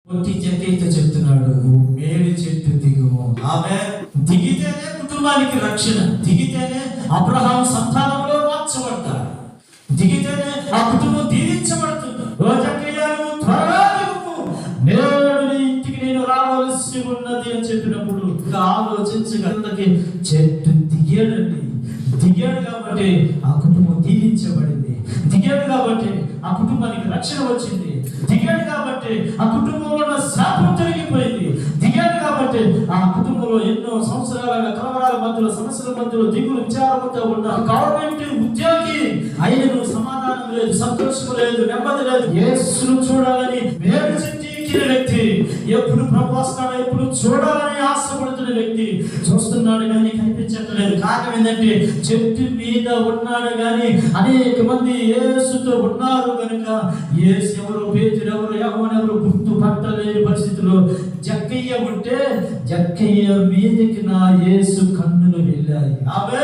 కొట్టి జక్కయ్యతో చెప్తున్నాడు, మేలు చెట్టు దిగుము. ఆమె దిగితేనే కుటుంబానికి రక్షణ, దిగితేనే అబ్రహాము సంతానంలో మార్చబడతాడు, దిగితేనే ఆ కుటుంబం దీవించబడుతుంది. ఓ జక్కయ్య, నువ్వు త్వరగా దిగుము, నేడు నీ ఇంటికి నేను రావాల్సి ఉన్నది అని చెప్పినప్పుడు ఆలోచించగలకి చెట్టు దిగాడండి. దిగాడు కాబట్టి ఆ కుటుంబం దీవించబడింది, దిగాడు కాబట్టి ఆ కుటుంబానికి రక్షణ వచ్చింది, దిగాడు కాబట్టి ఆ కుటుంబంలో ఉన్న శాపం తొలగిపోయింది, దిగాడు కాబట్టి ఆ కుటుంబంలో ఎన్నో సంవత్సరాలుగా కలవరాల మధ్యలో, సమస్యల మధ్యలో, దిగులు విచారంతో ఉన్న గవర్నమెంట్ ఉద్యోగి అయినను సమాధానం లేదు, సంతోషం లేదు, నెమ్మది లేదు. యేసును చూడాలని మేలు చెట్టు ఎక్కిన వ్యక్తి, ఎప్పుడు ప్రభు వస్తాడో ఎప్పుడు చూడాలని ఆశపడుతున్న వ్యక్తి చూస్తున్నాడు కానీ కనిపించట్లేదు. కారణం ఏంటంటే చెట్టు మీద ఉన్నాడు కానీ అనేక మంది యేసుతో ఉన్నారు కనుక యేసు ఎవరు, పేతురు ఎవరు, యోహాను ఎవరు గుర్తుపట్టలేని పరిస్థితిలో జక్కయ్య ఉంటే జక్కయ్య మీదకి నా యేసు కన్నులు వెళ్ళాయి. ఆమె